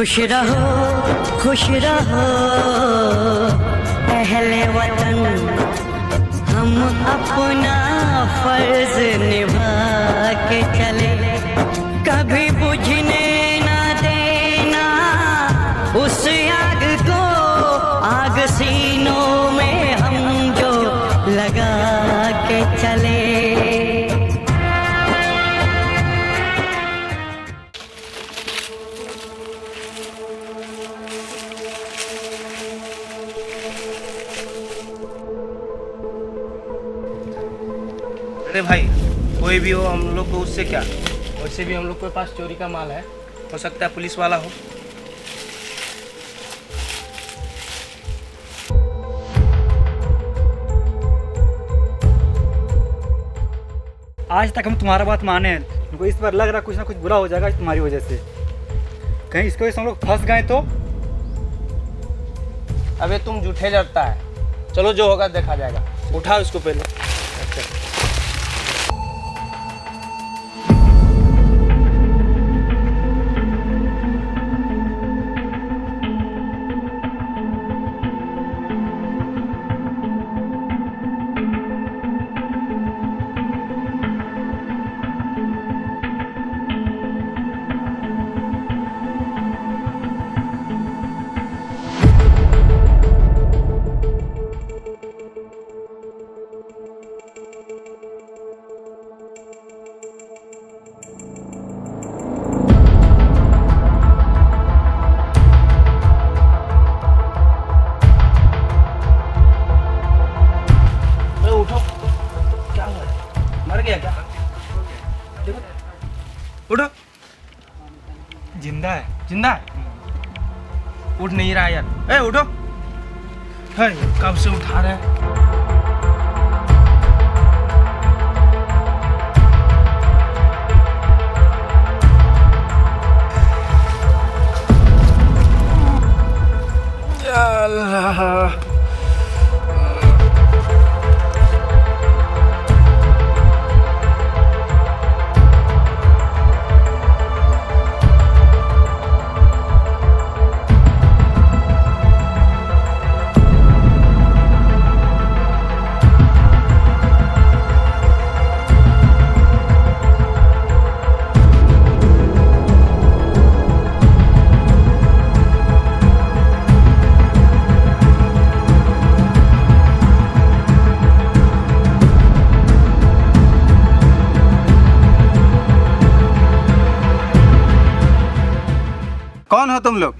खुश रहो अहले वतन, हम अपना फर्ज निभा के चले, कभी बुझने ना देना उस आग को, आग सीनों में हम जो लगा के चले। अरे भाई, कोई भी हो, हम लोग को उससे क्या। वैसे भी हम लोग के पास चोरी का माल है, हो सकता है पुलिस वाला हो। आज तक हम तुम्हारा बात माने हैं, हमको इस बार लग रहा कुछ ना कुछ बुरा हो जाएगा तुम्हारी वजह से। कहीं इसकी वजह से हम लोग फंस गए तो। अबे तुम झूठे डरता है, चलो जो होगा देखा जाएगा। उठा उसको पहले। अच्छा। उठो। जिंदा है। जिंदा है? उठ नहीं रहा यार। ए उठो। है कब से उठा रहे हैं? अल्लाह। कौन हो तुम लोग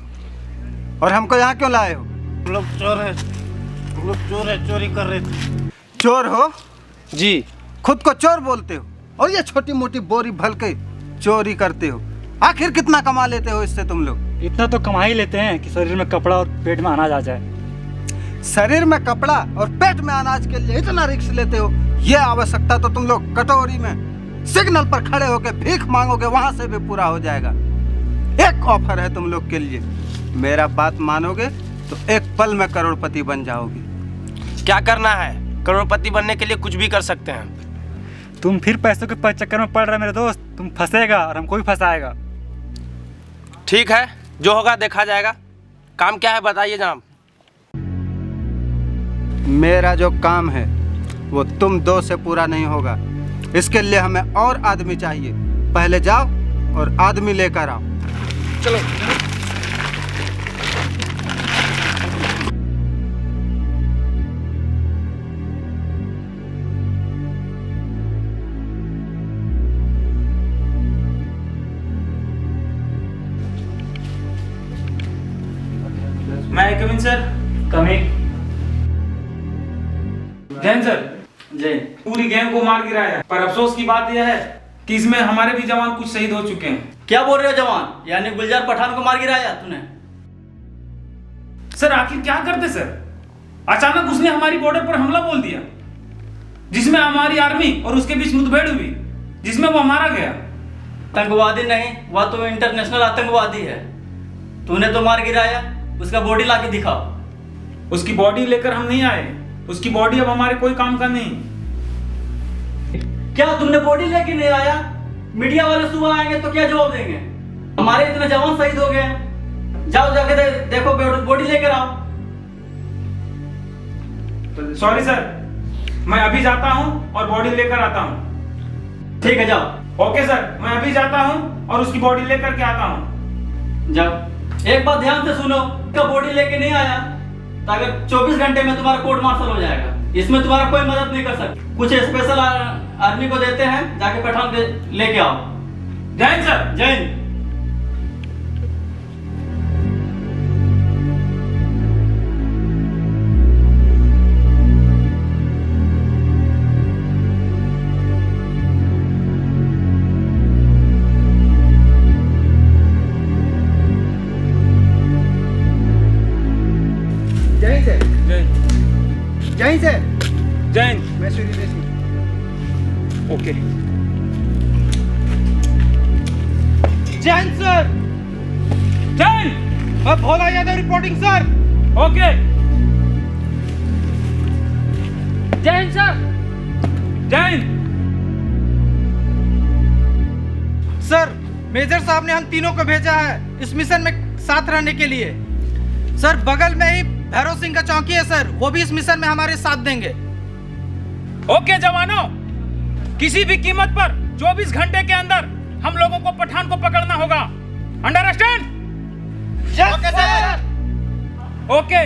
और हमको यहाँ क्यों लाए हो? हम लोग चोर है। हम लोग चोर है, चोरी कर रहे थे। चोर हो जी। खुद को चोर बोलते हो और ये छोटी मोटी बोरी भल के चोरी करते हो। आखिर कितना कमा लेते हो इससे तुम लोग? इतना तो कमा ही लेते हैं कि शरीर में कपड़ा और पेट में अनाज आ जाए। शरीर में कपड़ा और पेट में अनाज के लिए इतना रिस्क लेते हो, ये आवश्यकता तो तुम लोग कटोरी में सिग्नल पर खड़े होकर भीख मांगोगे, वहां से भी पूरा हो जाएगा। एक ऑफर है तुम लोग के लिए, मेरा बात मानोगे तो एक पल में करोड़पति बन जाओगे। क्या करना है? करोड़पति बनने के लिए कुछ भी कर सकते हैं। तुम फिर पैसों के चक्कर में पड़ रहे मेरे दोस्त। तुम फंसेगा और हमको भी फंसाएगा। ठीक है, जो होगा देखा जाएगा। काम क्या है बताइए जनाब। मेरा जो काम है वो तुम दो से पूरा नहीं होगा। इसके लिए हमें और आदमी चाहिए। पहले जाओ और आदमी लेकर आओ। चलो। मैं coming sir. Coming. Jain sir, जय। पूरी गैंग को मार गिराया, पर अफसोस की बात यह है कि इसमें हमारे भी जवान कुछ शहीद हो चुके हैं। क्या बोल रहे हो जवान? यानी गुलजार पठान को मार गिराया तूने? सर आखिर क्या करते सर? अचानक उसने हमारी बॉर्डर पर हमला बोल दिया, जिसमें हमारी आर्मी और उसके बीच मुठभेड़ हुई, जिसमें वो मारा गया। आतंकवादी नहीं, वह तो इंटरनेशनल आतंकवादी है। तूने तो मार गिराया, उसका बॉडी लाके दिखाओ। उसकी बॉडी लेकर हम नहीं आए, उसकी बॉडी अब हमारे कोई काम का नहीं। क्या तुमने बॉडी लेके नहीं आया? मीडिया वाले सुबह आएंगे तो क्या जवाब देंगे? हमारे इतने जवान शहीद हो गए, जाओ जाके देखो बॉडी लेकर आओ। सॉरी सर, मैं अभी जाता हूँ और बॉडी लेकर आता हूँ। ठीक है जाओ। ओके सर, मैं अभी जाता हूँ और उसकी बॉडी लेकर के आता हूँ। जाओ। एक बात ध्यान से सुनो, का बॉडी लेके नहीं आया तो अगर 24 घंटे में तुम्हारा कोर्ट मार्शल हो जाएगा। इसमें तुम्हारा कोई मदद नहीं कर सकता। कुछ स्पेशल आर्मी को देते हैं, जाके पठान के लेके आओ। जय हिंद सर। जय हिंद। जय हिंद सर। जय जय हिंद सर। जय हिंद। मैं सूर्य सिंह। ओके। जय हिंद सर। जय हिंद। मैं Bhola Yadav reporting sir. Okay. जय हिंद सर। जय हिंद। सर, मेजर साहब ने हम तीनों को भेजा है इस मिशन में साथ रहने के लिए। सर, बगल में ही भैरव सिंह का चौकी है सर, वो भी इस मिशन में हमारे साथ देंगे। ओके जवानों, किसी भी कीमत पर 24 घंटे के अंदर हम लोगों को पठान को पकड़ना होगा। Understand? Okay sir. Okay,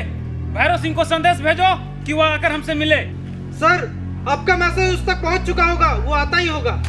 Bhairav Singh को संदेश भेजो कि वो आकर हमसे मिले। सर, आपका मैसेज उस तक पहुंच चुका होगा, वो आता ही होगा।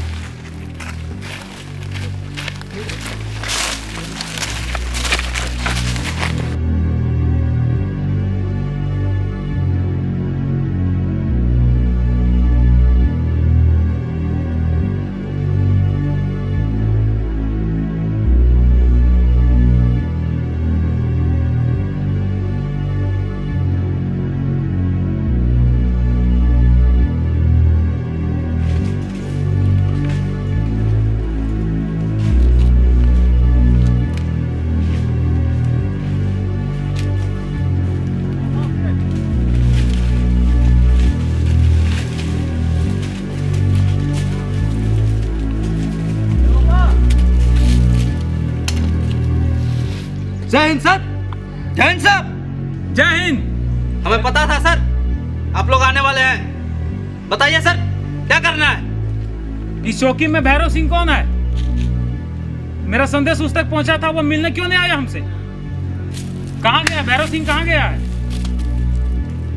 जय हिंद सर। जय हिंद साहब। जय हिंद। हमें पता था सर आप लोग आने वाले हैं। बताइए सर, क्या करना है? इस चौकी में भैरव सिंह कौन है? मेरा संदेश उस तक पहुंचा था, वो मिलने क्यों नहीं आया हमसे? कहां गया भैरव सिंह? कहां गया है?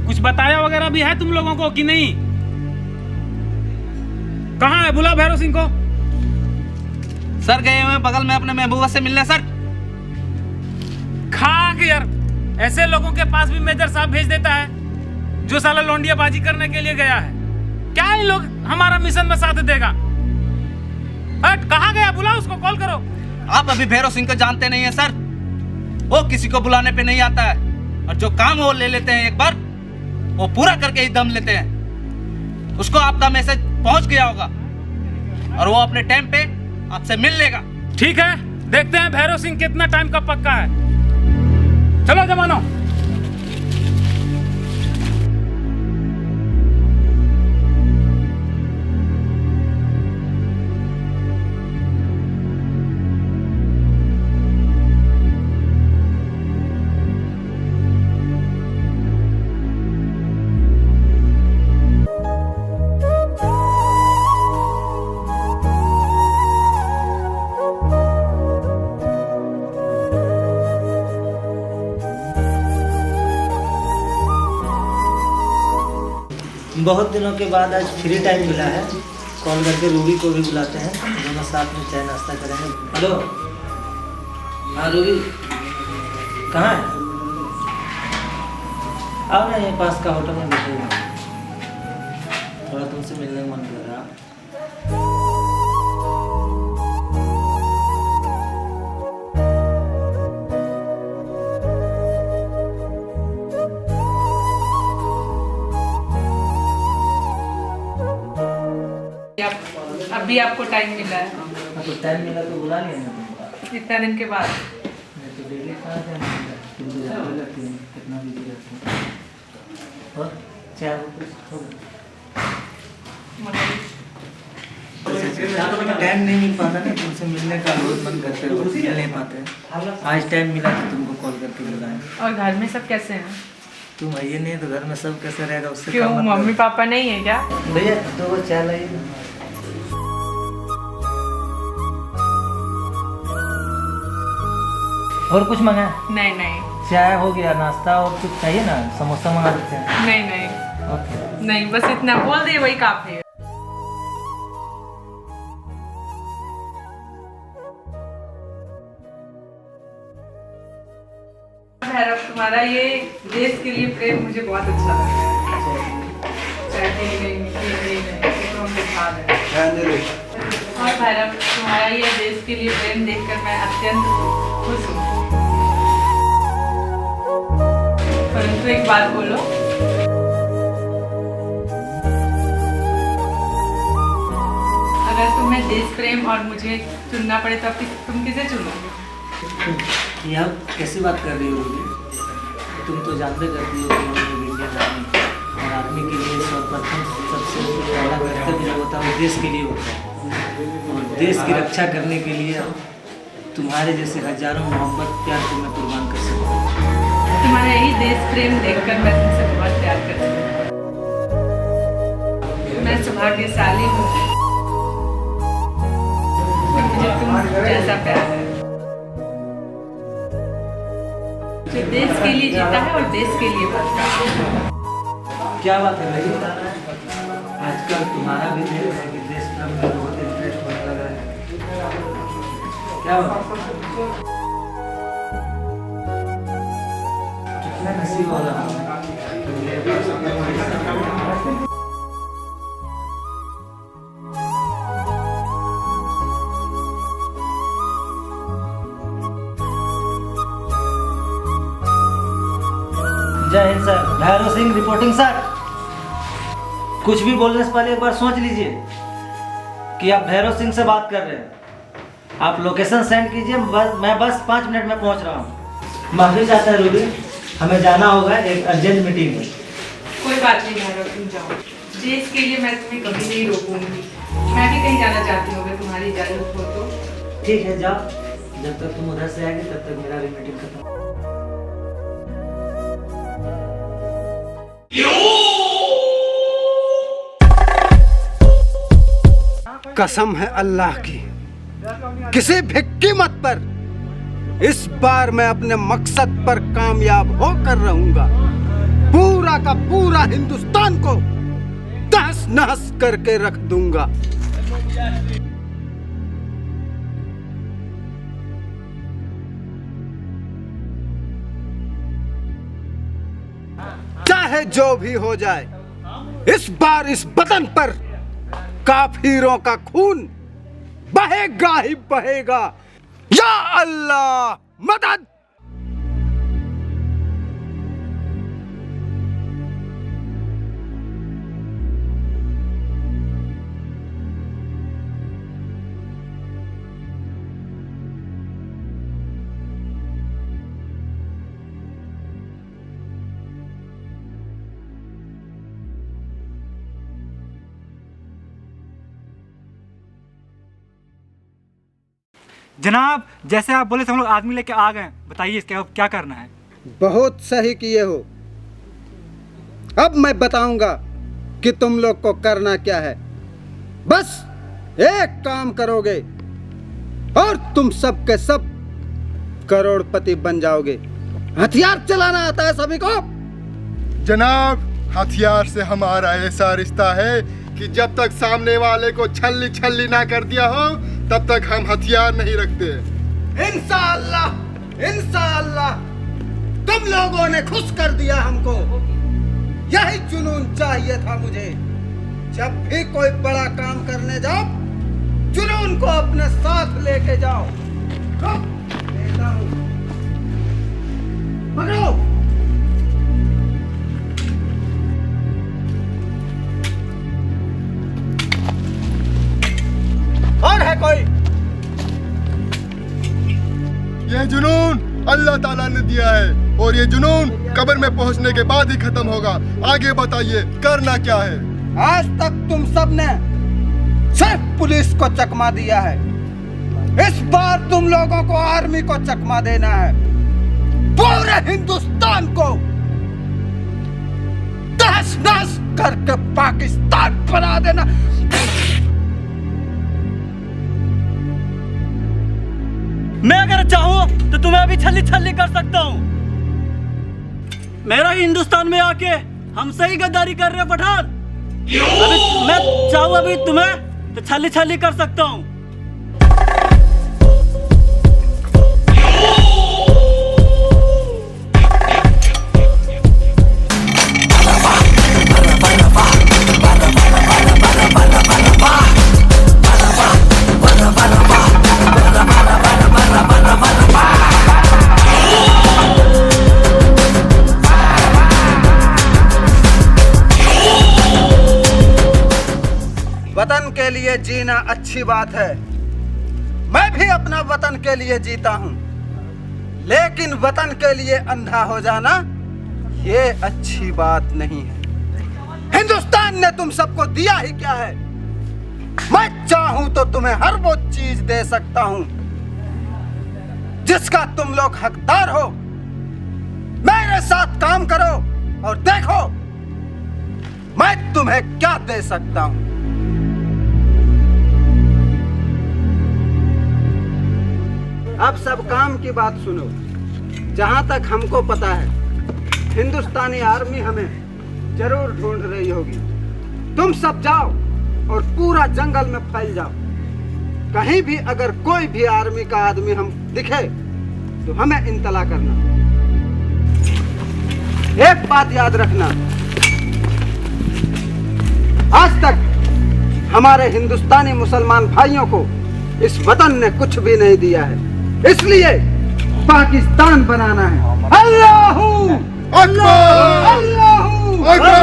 कुछ बताया वगैरह भी है तुम लोगों को कि नहीं? कहां है? बुला भैरव सिंह को। सर गए हुए बगल में अपने महबूबा से मिलने सर। खाक यार, ऐसे लोगों के पास भी मेजर साहब भेज देता है जो साला लौंडियाबाजी करने के लिए गया है। क्या इन लोग हमारा मिशन में साथ देगा? हट, कहां गया? बुला उसको, कॉल करो। आप अभी भैरव सिंह को जानते नहीं है सर, वो किसी को बुलाने पे नहीं आता है और जो काम वो ले लेते हैं एक बार, वो पूरा करके ही दम लेते हैं। उसको आपका मैसेज पहुंच गया होगा और वो अपने टाइम पे आपसे मिल लेगा। ठीक है, देखते हैं भैरव सिंह कितना टाइम का पक्का है। चलो जवानों। बहुत दिनों के बाद आज फ्री टाइम मिला है, कॉल करके रूबी को भी बुलाते हैं, दोनों साथ में चाय नाश्ता करेंगे। हेलो, हाँ रूबी, कहाँ है? आओ ना, ये पास का होटल में बैठे हुए, थोड़ा तुमसे मिलने का मन कर रहा। अभी आपको टाइम मिला है, तो टाइम मिला तो बुला लिया ना तुमको। इतना दिन के बाद। मैं तो डेली कहाँ टाइम मिलता है, तुम तो जाते रहते हो, कितना बिजी रहते हो। और चाय हो कुछ हो? मतलब टाइम नहीं मिल पाता ना, तुमसे मिलने का बहुत मन करता है, मिल नहीं पाते। आज टाइम मिला तो तुमको कॉल करके बुलाएं। और घर में सब कैसे हैं? तुम आइए नहीं तो घर में सब कैसे रहेगा, उससे क्यों, क्या मतलब? मम्मी पापा नहीं है क्या? भैया 2 बार चाय लाइए। और कुछ मंगाए? नहीं नहीं चाय हो गया, नाश्ता और कुछ चाहिए ना, समोसा मंगा देते हैं। नहीं नहीं ओके। नहीं, बस इतना बोल दे वही काफी है। भैरव, तुम्हारा ये देश के लिए प्रेम मुझे बहुत अच्छा लगा है। चाहती नहीं, ये तो हम दिखा रहे हैं। और भैरव, तुम्हारा ये देश के लिए प्रेम देखकर मैं अत्यंत खुश हूँ। परंतु एक बात बोलो, अगर तुम्हें देश प्रेम और मुझे चुनना पड़े तो तुम किसे चुनोगे? ये आप कैसी बात कर रही हो रूबी? तुम तो जानते करती हो कि हम लोग इंडियन आर्मी, और आर्मी के लिए सर्वप्रथम सबसे पहला कर्तव्य जो होता है वो देश के लिए होता है, और देश की रक्षा करने के लिए तुम्हारे जैसे हजारों मोहब्बत प्यार को मैं कुर्बान कर सकता हूँ। तुम्हारा यही देश प्रेम देखकर मैं तुमसे बहुत प्यार करती हूँ। मैं सौभाग्यशाली हूँ कि मुझे तुम जैसा प्यार है, जो देश के लिए जीता है और देश के लिए मरता है। क्या बात है भाई, आजकल तुम्हारा भी देश है कि देश प्रेम में बहुत इंटरेस्ट होने लगा है। क्या बात, कितना नसीब वाला हूँ। जय Hind sir, Bhairav Singh reporting sir. कुछ भी बोलने से पहले एक बार सोच लीजिए कि आप भैरव सिंह से बात कर रहे हैं। आप लोकेशन सेंड कीजिए, मैं बस 5 मिनट में पहुंच रहा हूं। माफी चाहता है रूबी, हमें जाना होगा, एक अर्जेंट मीटिंग है। कोई बात नहीं भैरव, तुम जाओ। देश के लिए मैं तुम्हें कभी नहीं रोकूंगी। मैं भी कहीं जाना चाहती हूँ, अगर तुम्हारी इजाजत हो तो। ठीक है, जाओ। जब तक तुम उधर से आएगी तब तक मेरा भी मीटिंग खत्म। कसम है अल्लाह की, किसी भी कीमत पर इस बार मैं अपने मकसद पर कामयाब होकर रहूंगा। पूरा का पूरा हिंदुस्तान को तहस नहस करके रख दूंगा। चाहे जो भी हो जाए, इस बार इस वतन पर काफिरों का खून बहेगा ही बहेगा। या अल्लाह मदद। जनाब, जैसे आप बोले थे हम लोग आदमी लेके आ गए, बताइए इसके अब क्या करना है? बहुत सही किए हो। अब मैं बताऊंगा कि तुम लोग को करना क्या है। बस एक काम करोगे और तुम सब के सब करोड़पति बन जाओगे। हथियार चलाना आता है सभी को? जनाब, हथियार से हमारा ऐसा रिश्ता है कि जब तक सामने वाले को छल्ली छल्ली ना कर दिया हो तब तक हम हथियार नहीं रखते। इंशाअल्लाह इंशाअल्लाह तुम लोगों ने खुश कर दिया हमको। यही जुनून चाहिए था मुझे। जब भी कोई बड़ा काम करने जाओ, जुनून को अपने साथ लेके जाओ। लेता हूं, पकड़ो। और है कोई? ये जुनून अल्लाह ताला ने दिया है और ये जुनून कब्र में पहुंचने के बाद ही खत्म होगा। आगे बताइए करना क्या है? आज तक तुम सब ने सिर्फ पुलिस को चकमा दिया है। इस बार तुम लोगों को आर्मी को चकमा देना है, पूरे हिंदुस्तान को तहस नहस करके पाकिस्तान बना देना। मैं अगर चाहूं तो तुम्हें अभी छल्ली छल्ली कर सकता हूं। मेरा ही हिंदुस्तान में आके हमसे ही गद्दारी कर रहे हो पठान। अभी मैं चाहूं अभी तुम्हें तो छल्ली छल्ली कर सकता हूं। वतन के लिए जीना अच्छी बात है, मैं भी अपना वतन के लिए जीता हूं, लेकिन वतन के लिए अंधा हो जाना ये अच्छी बात नहीं है। हिंदुस्तान ने तुम सबको दिया ही क्या है? मैं चाहूं तो तुम्हें हर वो चीज दे सकता हूं जिसका तुम लोग हकदार हो। मेरे साथ काम करो और देखो मैं तुम्हें क्या दे सकता हूं। अब सब काम की बात सुनो। जहां तक हमको पता है हिंदुस्तानी आर्मी हमें जरूर ढूंढ रही होगी। तुम सब जाओ और पूरा जंगल में फैल जाओ। कहीं भी अगर कोई भी आर्मी का आदमी हम दिखे तो हमें इंतला करना। एक बात याद रखना, आज तक हमारे हिंदुस्तानी मुसलमान भाइयों को इस वतन ने कुछ भी नहीं दिया है, इसलिए पाकिस्तान बनाना है। अल्लाहू अकबर, अल्लाहू अकबर,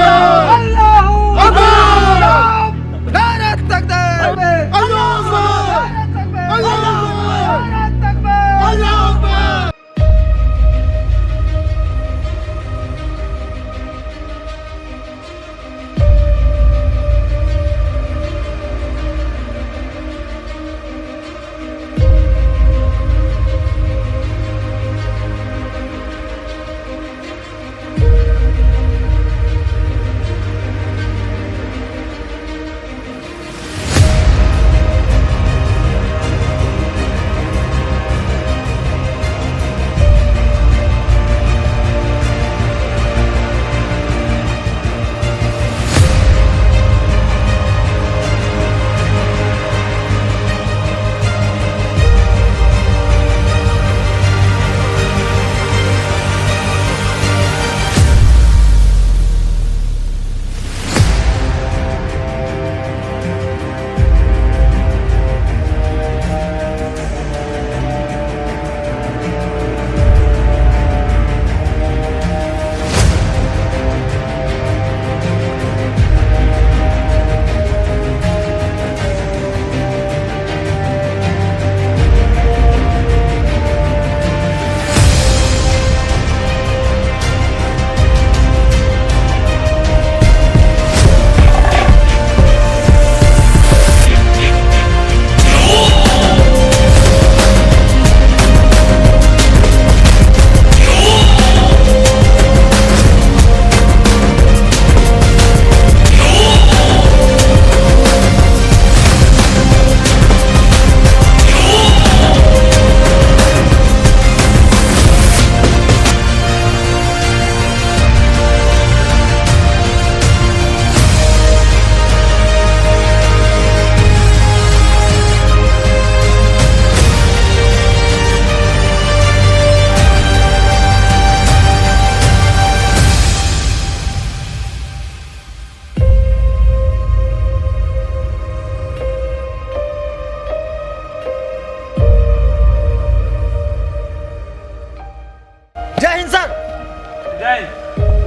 अल्लाहू अकबर, नारे तकबीर, अल्लाहू अकबर, नारे तकबीर, अल्लाहू अकबर।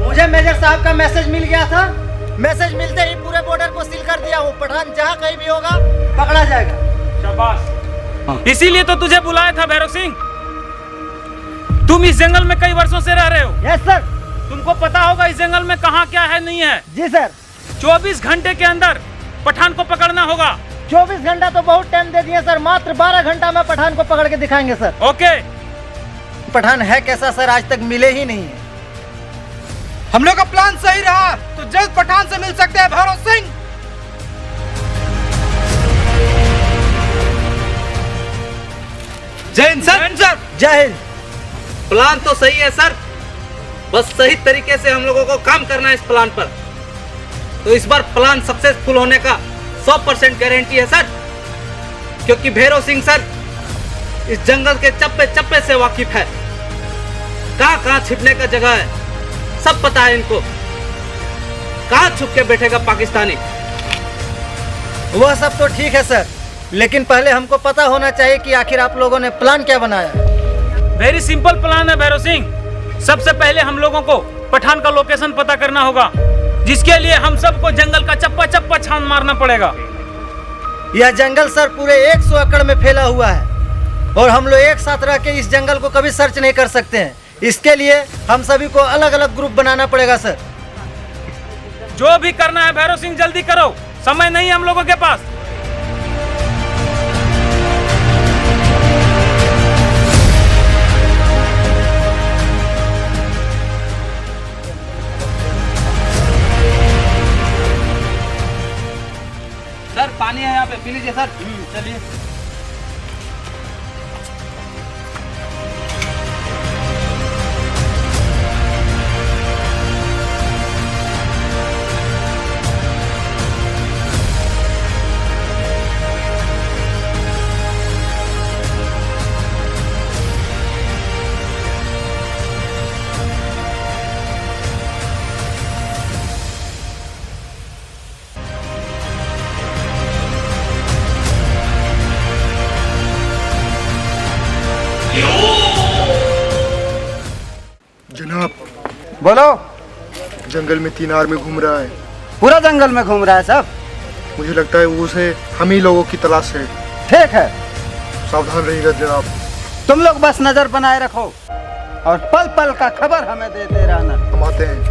मुझे मेजर साहब का मैसेज मिल गया था। मैसेज मिलते ही पूरे बॉर्डर को सील कर दिया हूँ। पठान जहाँ कहीं भी होगा पकड़ा जाएगा। शाबाश। इसीलिए तो तुझे बुलाया था भैरव सिंह। तुम इस जंगल में कई वर्षों से रह रहे हो। Yes sir. तुमको पता होगा इस जंगल में कहाँ क्या है नहीं है। जी सर। 24 घंटे के अंदर पठान को पकड़ना होगा। 24 घंटा तो बहुत टाइम दे दिए सर, मात्र 12 घंटा में पठान को पकड़ के दिखाएंगे सर। ओके। पठान है कैसा सर, आज तक मिले ही नहीं है। हम लोग का प्लान सही रहा तो जल्द पठान से मिल सकते हैं भैरव सिंह। जय हिंद सर। जय हिंद। प्लान तो सही है सर, बस सही तरीके से हम लोगों को काम करना है इस प्लान पर। तो इस बार प्लान सक्सेसफुल होने का 100% गारंटी है सर, क्योंकि भैरव सिंह सर इस जंगल के चप्पे चप्पे से वाकिफ है। कहाँ कहाँ छिपने का जगह है सब पता है इनको। कहाँ छुप के बैठेगा पाकिस्तानी। वह सब तो ठीक है सर, लेकिन पहले हमको पता होना चाहिए कि आखिर आप लोगों ने प्लान क्या बनाया है। वेरी सिंपल प्लान है भैरव सिंह। सबसे पहले हम लोगों को पठान का लोकेशन पता करना होगा, जिसके लिए हम सबको जंगल का चप्पा चप्पा छान मारना पड़ेगा। यह जंगल सर पूरे 100 एकड़ में फैला हुआ है और हम लोग एक साथ रह के इस जंगल को कभी सर्च नहीं कर सकते हैं। इसके लिए हम सभी को अलग अलग ग्रुप बनाना पड़ेगा सर। जो भी करना है भैरव सिंह जल्दी करो, समय नहीं है हम लोगों के पास। सर पानी है यहाँ पे, पी लीजिए सर। चलिए। जनाब, बोलो। जंगल में 3 आदमी घूम रहा है। पूरा जंगल में घूम रहा है सब। मुझे लगता है उसे हम ही लोगों की तलाश है। ठीक है, सावधान रहिएगा जनाब। तुम लोग बस नजर बनाए रखो और पल पल का खबर हमें देते रहना। हम आते हैं।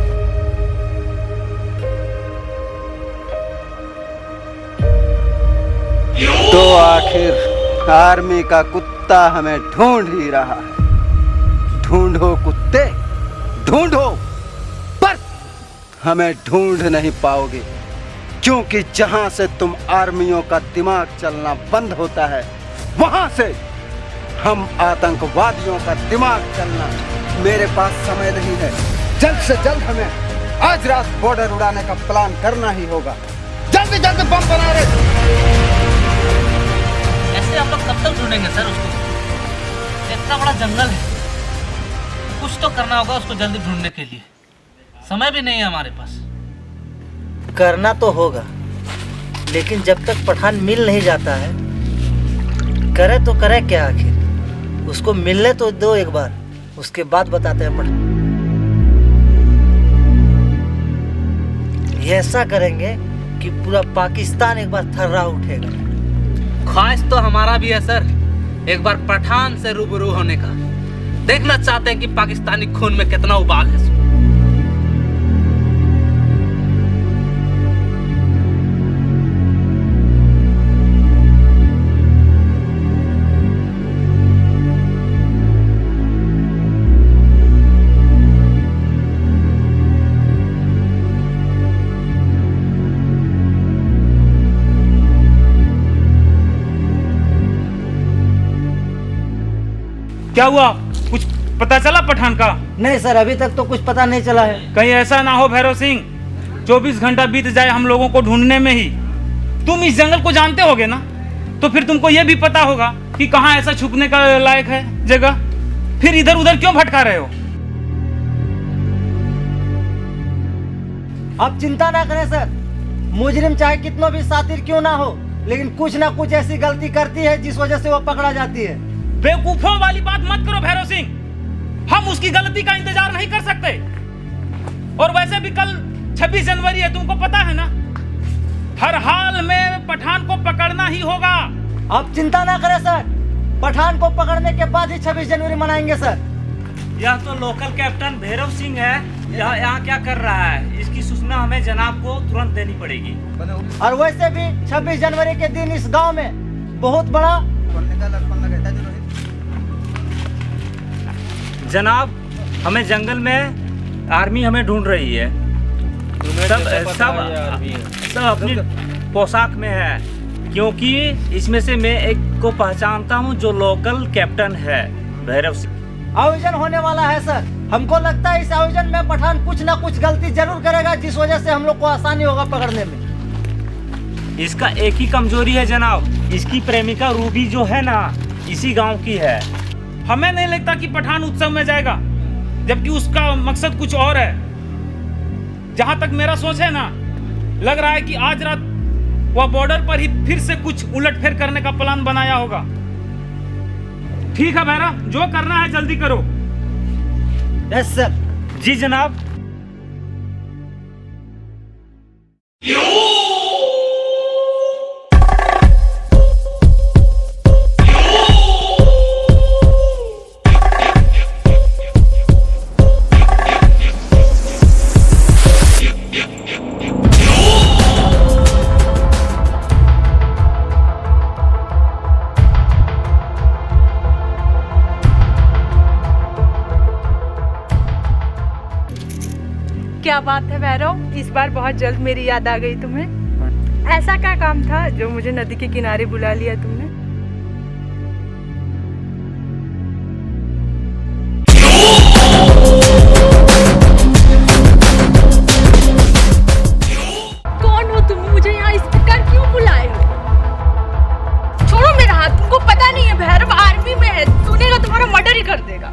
तो आखिर आर्मी का कुत्ता हमें ढूंढ ही रहा है। ढूंढो कुत्ते, ढूंढो, पर हमें ढूंढ नहीं पाओगे, क्योंकि जहां से तुम आर्मियों का दिमाग चलना बंद होता है, वहां से हम आतंकवादियों का दिमाग चलना। मेरे पास समय नहीं है, जल्द से जल्द हमें आज रात बॉर्डर उड़ाने का प्लान करना ही होगा। जल्दी जल्दी बम बना रहे। ऐसे हम लोग कब तक ढूंढेंगे सर उसको? इतना बड़ा जंगल है, कुछ तो करना होगा उसको जल्दी ढूंढने के लिए। समय भी नहीं है हमारे पास। करना तो होगा, लेकिन जब तक पठान मिल नहीं जाता है, करे तो करे क्या आखिर। उसको मिलने तो दो एक बार, उसके बाद बताते हैं पठान। ये ऐसा करेंगे कि पूरा पाकिस्तान एक बार थर्रा उठेगा। ख्वाहिश तो हमारा भी है सर, एक बार पठान से रूबरू होने का। देखना चाहते हैं कि पाकिस्तानी खून में कितना उबाल है। क्या हुआ, कुछ पता चला पठान का? नहीं सर, अभी तक तो कुछ पता नहीं चला है। कहीं ऐसा ना हो भैरव सिंह 24 घंटा बीत जाए हम लोगों को ढूंढने में ही। तुम इस जंगल को जानते होगे ना, तो फिर तुमको ये भी पता होगा कि कहाँ ऐसा छुपने का लायक है जगह। फिर इधर उधर क्यों भटका रहे हो? आप चिंता ना करें सर, मुजरिम चाहे कितना भी सातिर क्यों ना हो, लेकिन कुछ ना कुछ ऐसी गलती करती है जिस वजह से वो पकड़ा जाती है। बेवकूफों वाली बात मत करो भैरव सिंह, हम उसकी गलती का इंतजार नहीं कर सकते। और वैसे भी कल 26 जनवरी है, तुमको पता है ना। हर हाल में पठान को पकड़ना ही होगा। आप चिंता ना करें सर, पठान को पकड़ने के बाद ही 26 जनवरी मनाएंगे सर। यह तो लोकल कैप्टन भैरव सिंह है। यहाँ क्या कर रहा है? इसकी सूचना हमें जनाब को तुरंत देनी पड़ेगी। और वैसे भी 26 जनवरी के दिन इस गांव में बहुत बड़ा जनाब, हमें जंगल में आर्मी हमें ढूंढ रही है। सब अपनी पोशाक में है, क्योंकि इसमें से मैं एक को पहचानता हूं जो लोकल कैप्टन है, भैरव सिंह। आयोजन होने वाला है सर। हमको लगता है इस आयोजन में पठान कुछ ना कुछ गलती जरूर करेगा, जिस वजह से हम लोग को आसानी होगा पकड़ने में। इसका एक ही कमजोरी है जनाब, इसकी प्रेमिका रूबी जो है ना, इसी गांव की है। हमें नहीं लगता कि पठान उत्सव में जाएगा, जबकि उसका मकसद कुछ और है। जहां तक मेरा सोच है ना, लग रहा है कि आज रात वह बॉर्डर पर ही फिर से कुछ उलटफेर करने का प्लान बनाया होगा। ठीक है भैरव, जो करना है जल्दी करो। Yes sir. जी जनाब। क्या बात है भैरव, इस बार बहुत जल्द मेरी याद आ गई तुम्हें। ऐसा क्या काम था जो मुझे नदी के किनारे बुला लिया तुमने? कौन हो तुम? मुझे यहाँ इस प्रकार क्यों बुलाए हो? छोड़ो मेरा हाथ, तुमको पता नहीं है भैरव आर्मी में है, सुनेगा तुम्हारा मर्डर ही कर देगा।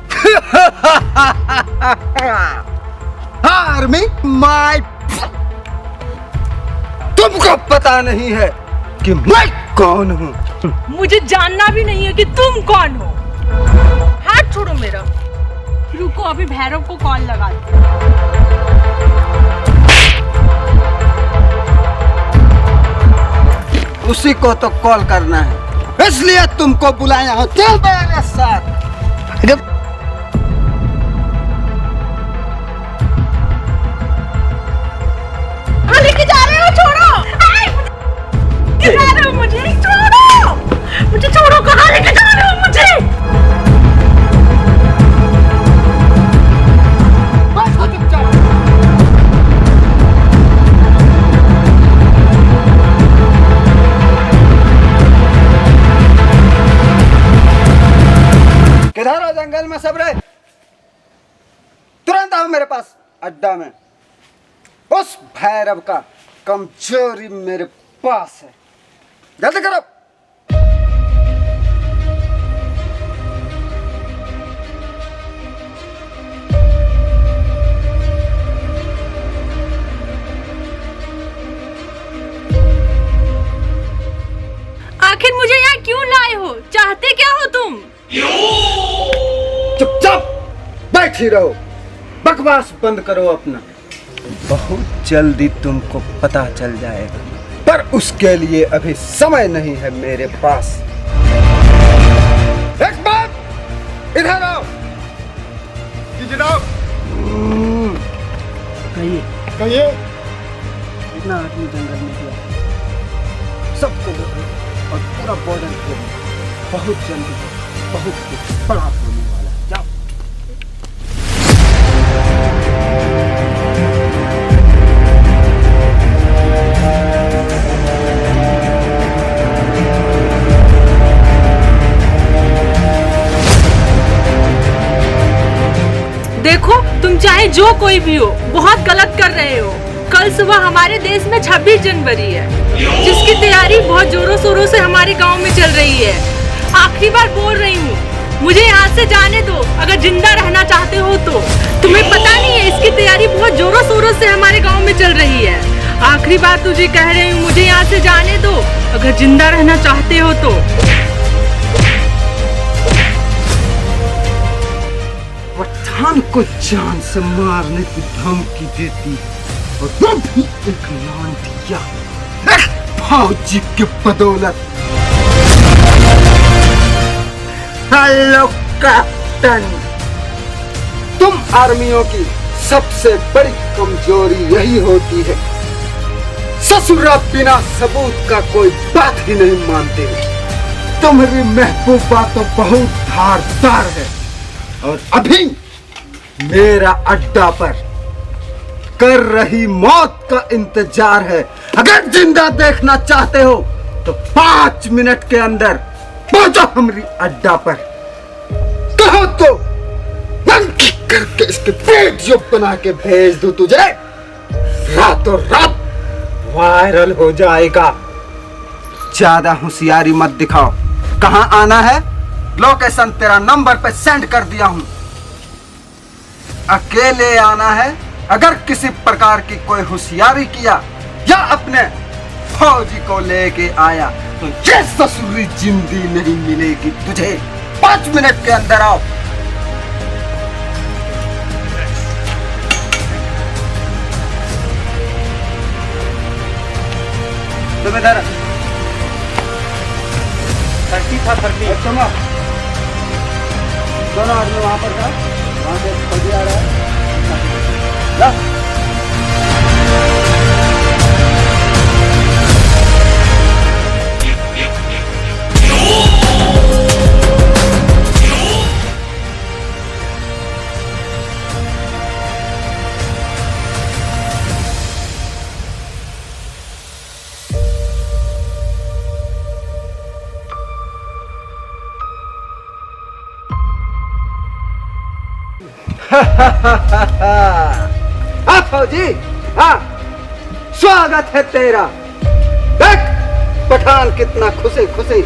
आर्मी माय, तुमको पता नहीं है कि मैं कौन हूँ। मुझे जानना भी नहीं है कि तुम कौन हो। हाथ छोड़ो मेरा। रुको, अभी भैरव को कॉल लगा दो। उसी को तो कॉल करना है, इसलिए तुमको बुलाया हूँ। चल मेरे साथ। लेके जा रहे हो? छोड़ो! लेके जा रहे हो मुझे? छोड़ो! मुझे छोड़ो! कहाँ लेके जा रहे हो मुझे? किधर हो जंगल में सब रे? तुरंत आओ मेरे पास अड्डा में। उस भैरव का कमजोरी मेरे पास है, जल्दी करो। आखिर मुझे यहाँ क्यों लाए हो? चाहते क्या हो तुम? चुपचाप बैठी रहो, बकवास बंद करो अपना। बहुत जल्दी तुमको पता चल जाएगा, पर उसके लिए अभी समय नहीं है मेरे पास। एक बात, इधर आओ। जी जनाब। कहिए। इतना आदमी जंगल में गया, सबको देखो और पूरा बॉर्डर पे बहुत जल्दी बहुत कुछ बड़ा होने वाला है। जाओ। देखो, तुम चाहे जो कोई भी हो, बहुत गलत कर रहे हो। कल सुबह हमारे देश में 26 जनवरी है, जिसकी तैयारी बहुत जोरों शोरों से हमारे गांव में चल रही है। आखिरी बार बोल रही हूँ, मुझे यहाँ से जाने दो। अगर जिंदा रहना चाहते हो तो। तुम्हें पता नहीं है, इसकी तैयारी बहुत जोरों शोरों से हमारे गाँव में चल रही है। आखिरी बार तुझे कह रही हूँ, मुझे यहाँ से जाने दो। अगर जिंदा रहना चाहते हो तो। पठान को जान से मारने की धमकी देती और वो भी एक लांटिया, एक फौजी के बदौलत। हेलो कैप्टन, तुम आर्मियों की सबसे बड़ी कमजोरी यही होती है, ससुरा बिना सबूत का कोई बात ही नहीं मानते। तुम्हारी महबूबा तो बहुत धारदार है और अभी मेरा अड्डा पर कर रही मौत का इंतजार है। अगर जिंदा देखना चाहते हो तो 5 मिनट के अंदर पहुंचो हमारी अड्डा पर। कहो तो बंकी करके इसके वीडियो बना के भेज दूं तुझे, रातों रात वायरल हो जाएगा। ज्यादा होशियारी मत दिखाओ। कहां आना है? लोकेशन तेरा नंबर पे सेंड कर दिया हूं। अकेले आना है। अगर किसी प्रकार की कोई होशियारी किया या अपने फौजी को लेके आया तो ये ससुरी जिंदगी नहीं मिलेगी तुझे। 5 मिनट के अंदर आओ। तुम इधर फर्जी था फर्जी। दोनों आदमी वहां पर था, वहां से फौजी आ रहा है। ला। हाँ फौजी, हाँ स्वागत है तेरा। देख पठान कितना खुशी खुशी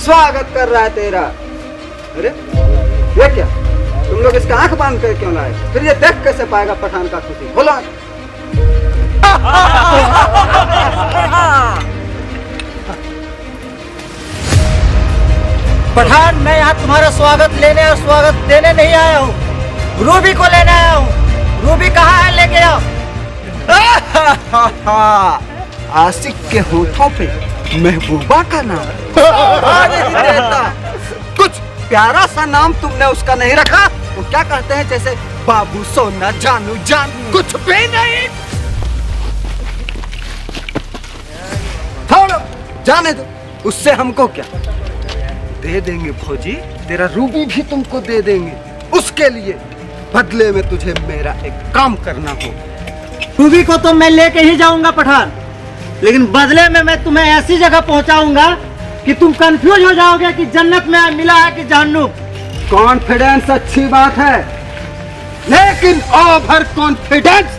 स्वागत कर रहा है तेरा। अरे ये क्या, तुम लोग इसका आंख बांध कर क्यों लाए? फिर ये देख कैसे पाएगा पठान का खुशी? बोलो। पठान, मैं यहाँ तुम्हारा स्वागत लेने और स्वागत देने नहीं आया हूँ, रूबी को लेने आया हूँ। रूबी कहाँ है, लेके आओ। आशिक के होठों पे महबूबा का नाम नहीं देता। कुछ प्यारा सा नाम तुमने उसका नहीं रखा। वो क्या कहते हैं, जैसे बाबू, सोना, जानू, जान, कुछ भी नहीं। छोड़ो, जाने दो, उससे हमको क्या। दे देंगे फौजी, तेरा रूबी भी तुमको दे देंगे। उसके लिए बदले में तुझे मेरा एक काम करना होगा। रूबी को तो मैं लेके ही जाऊंगा पठान, लेकिन बदले में मैं तुम्हें ऐसी जगह पहुंचाऊंगा कि तुम कंफ्यूज हो जाओगे कि जन्नत में मिला है कि जहन्नुम। कॉन्फिडेंस अच्छी बात है, लेकिन ओवर कॉन्फिडेंस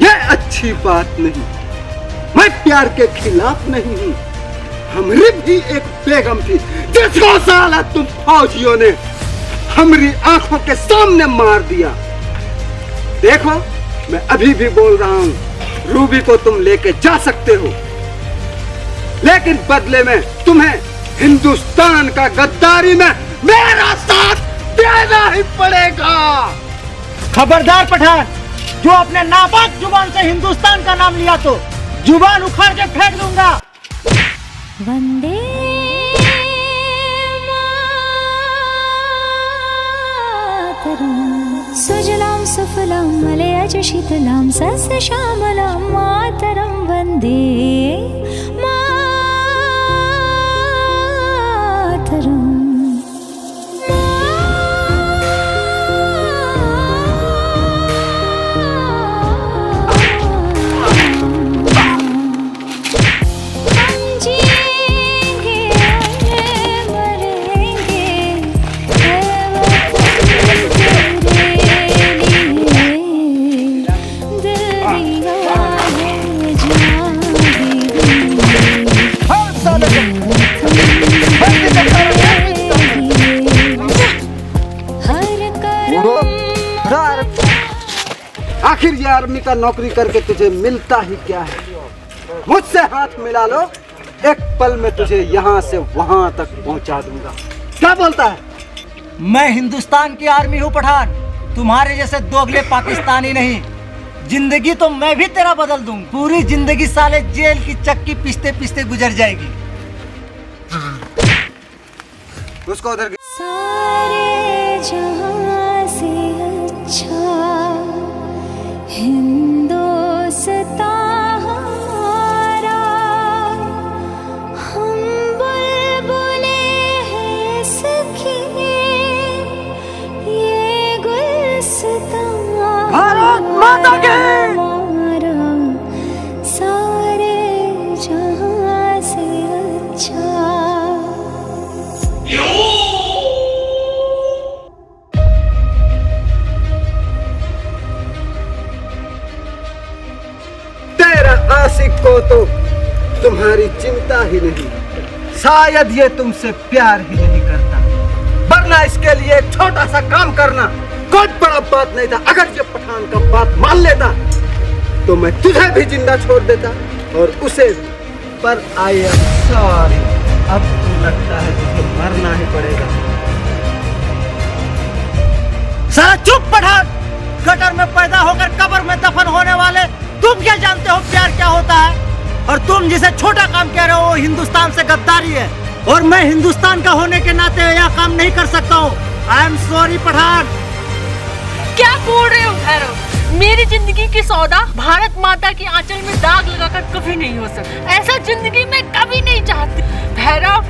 ये अच्छी बात नहीं। मैं प्यार के खिलाफ नहीं हूँ। हमारी भी एक बेगम थी जिसको साला तुम फौजियों ने हमारी आंखों के सामने मार दिया। देखो, मैं अभी भी बोल रहा हूँ, रूबी को तुम लेके जा सकते हो, लेकिन बदले में तुम्हें हिंदुस्तान का गद्दारी में मेरा साथ देना ही पड़ेगा। खबरदार पठान, जो अपने नापाक जुबान से हिंदुस्तान का नाम लिया तो जुबान उखाड़ के फेंक दूंगा। वंदे मातरम, सुजलाम सुफलाम मलयज शीतलाम सस्य श्यामलाम मातरम वंदे मातरम। आखिर ये आर्मी का नौकरी करके तुझे मिलता ही क्या है? मुझसे हाथ मिला लो, एक पल में तुझे यहाँ से वहाँ तक पहुँचा दूंगा। क्या बोलता है? मैं हिंदुस्तान की आर्मी हूँ पठान, तुम्हारे जैसे दोगले पाकिस्तानी नहीं। जिंदगी तो मैं भी तेरा बदल दूं। पूरी जिंदगी साले जेल की चक्की पिसते पिसते गुजर जाएगी। उसको उधर सारे जहां से अच्छा आशिक को तो तुम्हारी चिंता ही नहीं, शायद ये तुमसे प्यार ही नहीं करता, वरना इसके लिए एक छोटा सा काम करना कोई बड़ा बात नहीं था। अगर ये पठान का बात मान लेता तो मैं तुझे भी जिंदा छोड़ देता और उसे भी। पर आई एम सॉरी, अब तो लगता है तुझे मरना ही पड़ेगा। साला चुप पठान, गटर में पैदा होकर कब्र में दफन होने वाले तुम क्या जानते हो प्यार क्या होता है? और तुम जिसे छोटा काम कह रहे हो वो हिंदुस्तान से गद्दारी है, और मैं हिंदुस्तान का होने के नाते यह काम नहीं कर सकता हूँ। I am sorry Pathan. क्या बोल रहे हो भैरव? मेरी जिंदगी की सौदा भारत माता की आंचल में दाग लगाकर कभी नहीं हो सकता। ऐसा जिंदगी में कभी नहीं चाहती भैरव।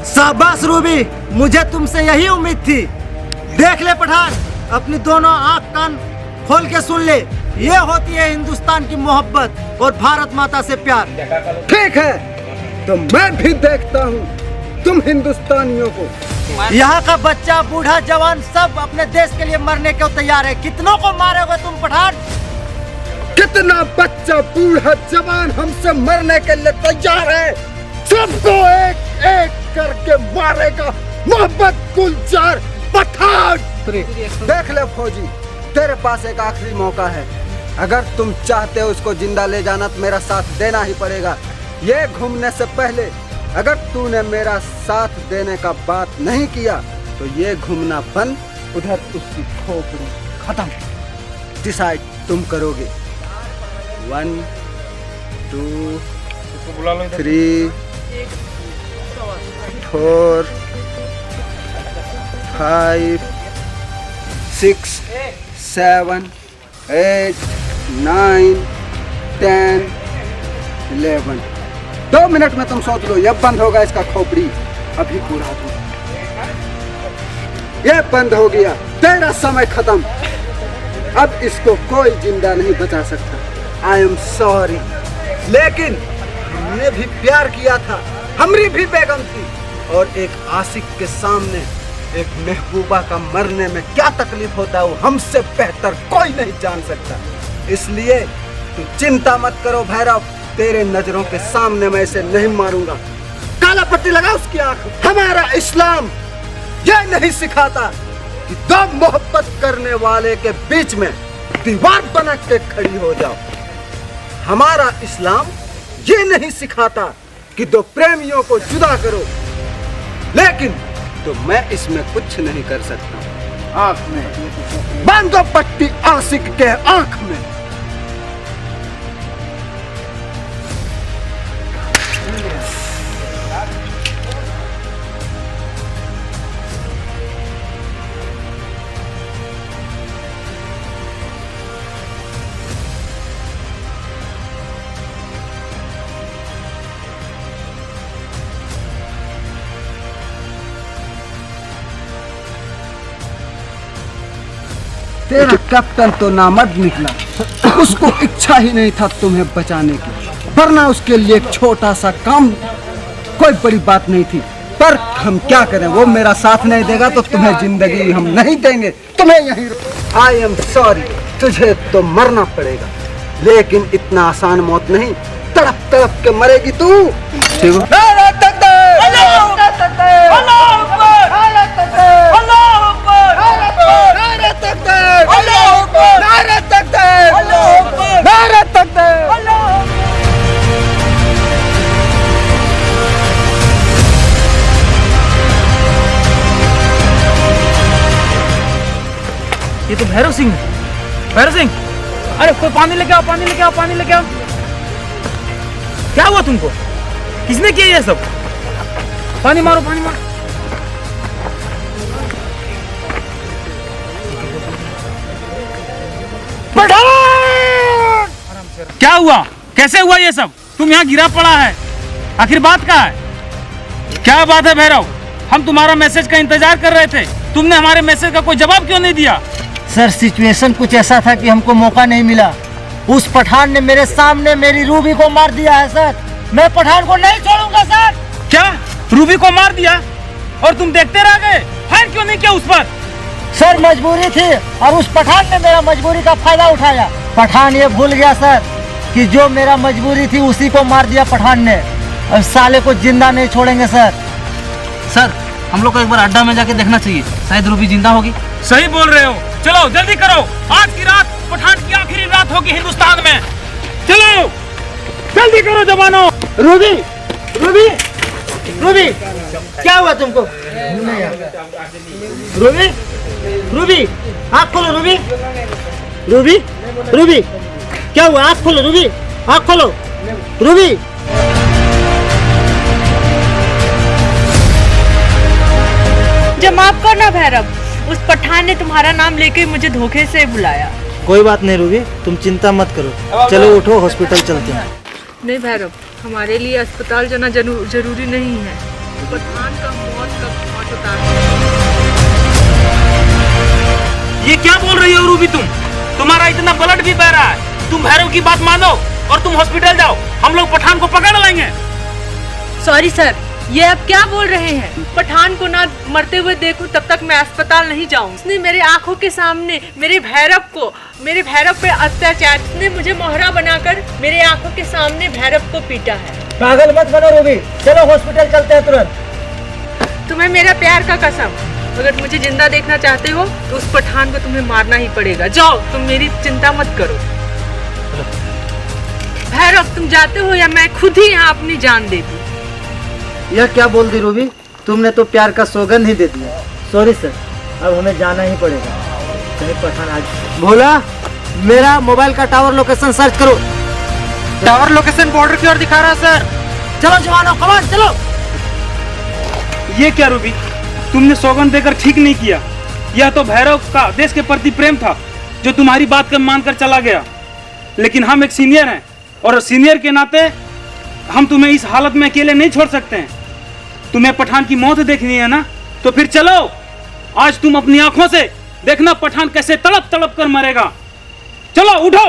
शाबाश रूबी, मुझे तुमसे यही उम्मीद थी। देख ले पठान, अपनी दोनों आंख कान खोल के सुन ले, ये होती है हिंदुस्तान की मोहब्बत और भारत माता से प्यार। ठीक है, तो मैं भी देखता हूँ तुम हिंदुस्तानियों को। यहाँ का बच्चा बूढ़ा जवान सब अपने देश के लिए मरने को तैयार है। कितनों को मारोगे तुम पठान? कितना बच्चा बूढ़ा जवान हमसे मरने के लिए तैयार है? सबको एक एक करके मारेगा मोहब्बत गुलजार पठान। देख ले फौजी, तेरे पास एक आखिरी मौका है। अगर तुम चाहते हो उसको जिंदा ले जाना तो मेरा साथ देना ही पड़ेगा। ये घूमने से पहले अगर तूने मेरा साथ देने का बात नहीं किया तो ये घूमना बंद, उधर उसकी खोपड़ी खत्म। डिसाइड तुम करोगे। 1 2 3 4 5 6 7 8 9 10 11। 2 मिनट में तुम सोच लो, ये बंद होगा इसका खोपड़ी अभी पूरा दो। ये बंद हो गया, तेरा समय खत्म। अब इसको कोई जिंदा नहीं बचा सकता। आई एम सॉरी, लेकिन हमने भी प्यार किया था, हमारी भी बेगम थी, और एक आशिक के सामने एक महबूबा का मरने में क्या तकलीफ होता है वो हमसे बेहतर कोई नहीं जान सकता। इसलिए तू चिंता मत करो भैरव, तेरे नजरों के सामने मैं इसे नहीं मारूंगा। काला पट्टी लगा उसकी आंख। हमारा इस्लाम ये नहीं सिखाता कि दो मोहब्बत करने वाले के बीच में दीवार बना के खड़ी हो जाओ। हमारा इस्लाम ये नहीं सिखाता कि दो प्रेमियों को जुदा करो। लेकिन तो मैं इसमें कुछ नहीं कर सकता। आंख में बांधो पट्टी आशिक के आंख में। तेरा कैप्टन तो नामर्द निकला, उसको इच्छा ही नहीं था तुम्हें बचाने की, वरना उसके लिए एक छोटा सा काम कोई बड़ी बात नहीं थी। पर हम क्या करें, वो मेरा साथ नहीं देगा तो तुम्हें जिंदगी हम नहीं देंगे, तुम्हें यहीं। आई एम सॉरी, तुझे तो मरना पड़ेगा, लेकिन इतना आसान मौत नहीं, तड़प तड़प के मरेगी तू। ठीक हो? ये तो भैरव सिंह है। भैरव सिंह, अरे कोई पानी लेके आओ, पानी लेके आओ, पानी लेके आओ। क्या हुआ तुमको? किसने किया ये सब? पानी मारो, पानी मारो। क्या हुआ? कैसे हुआ ये सब? तुम यहाँ गिरा पड़ा है, आखिर बात क्या है? क्या बात है भैरव? हम तुम्हारा मैसेज का इंतजार कर रहे थे, तुमने हमारे मैसेज का कोई जवाब क्यों नहीं दिया? सर सिचुएशन कुछ ऐसा था कि हमको मौका नहीं मिला। उस पठान ने मेरे सामने मेरी रूबी को मार दिया है सर। मैं पठान को नहीं छोड़ूंगा सर। क्या रूबी को मार दिया और तुम देखते रह गए? फायर क्यों नहीं किया उस पर? सर मजबूरी थी और उस पठान ने मेरा मजबूरी का फायदा उठाया। पठान ये भूल गया सर कि जो मेरा मजबूरी थी उसी को मार दिया पठान ने। अब साले को जिंदा नहीं छोड़ेंगे सर। सर हम लोग को एक बार अड्डा में जाके देखना चाहिए, शायद रूबी जिंदा होगी। सही बोल रहे हो, चलो जल्दी करो, आज की रात पठान की आखिरी रात होगी हिंदुस्तान में। चलो जल्दी करो जवानों। रूबी रूबी रूबी क्या हुआ तुमको? रूबी रूबी आँख खोलो रूबी। रूबी रूबी क्या हुआ? आँख खोलो रूबी, आँख खोलो रूबी। मुझे माफ करना भैरव, उस पठान ने तुम्हारा नाम लेके मुझे धोखे से बुलाया। कोई बात नहीं रूबी, तुम चिंता मत करो। चलो उठो, हॉस्पिटल चलते हैं। नहीं भैरव, हमारे लिए अस्पताल जाना जरूरी नहीं है। पठान का मौत का मौत होता है। ये क्या बोल रही हो रूबी तुम? तुम्हारा इतना ब्लड भी बह रहा है। तुम भैरव की बात मानो और तुम हॉस्पिटल जाओ, हम लोग पठान को पकड़ लेंगे। सॉरी सर, ये आप क्या बोल रहे हैं? पठान को ना मरते हुए देखूं तब तक मैं अस्पताल नहीं जाऊं। उसने मेरे आंखों के सामने मेरे भैरव पे अत्याचार, उसने मुझे मोहरा बनाकर मेरे आंखों के सामने भैरव को पीटा है। पागल मत बनो रूबी, चलो हॉस्पिटल चलते हैं तुरंत। तुम्हें मेरा प्यार का कसम, अगर मुझे जिंदा देखना चाहते हो तो उस पठान को तुम्हें मारना ही पड़ेगा। जाओ, तुम मेरी चिंता मत करो। भैरव तुम जाते हो या मैं खुद ही यहाँ अपनी जान देती। यह क्या बोल दी रूबी? तुमने तो प्यार का सौगंध ही दे दिया। सॉरी सर, अब हमें जाना ही पड़ेगा। कहीं पठान आज भोला, मेरा मोबाइल का टावर लोकेशन सर्च करो। टावर लोकेशन बॉर्डर की ओर दिखा रहा है सर। चलो जवानों, कमान चलो। ये क्या रूबी, तुमने सौगंध देकर ठीक नहीं किया। यह तो भैरव का देश के प्रति प्रेम था जो तुम्हारी बात को मानकर चला गया। लेकिन हम एक सीनियर हैं और सीनियर के नाते हम तुम्हें इस हालत में अकेले नहीं छोड़ सकते हैं। तुम्हें पठान की मौत देखनी है ना, तो फिर चलो। आज तुम अपनी आंखों से देखना पठान कैसे तड़प तड़प कर मरेगा। चलो उठो।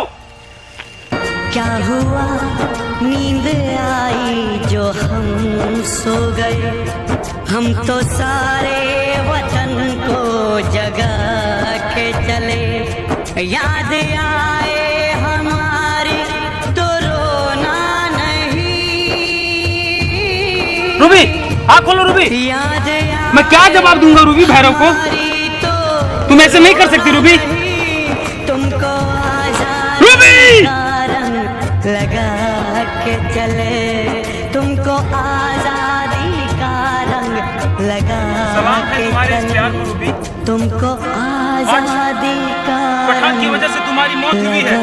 क्या हुआ, नींद आई जो हम सो गए। हम तो सारे वतन को जगा के चले। याद आए हमारी तो रोना नहीं। रूबी आँख खोलो रूबी। याद मैं क्या जवाब दूंगा रूबी भैरव को? तुम ऐसे नहीं कर सकती रूबी। तुमको रूबी लगा के चले। तुमको आजादी का रंग लगा के चले। तुमको आजादी का पठान की वजह से तुम्हारी मौत हुई है।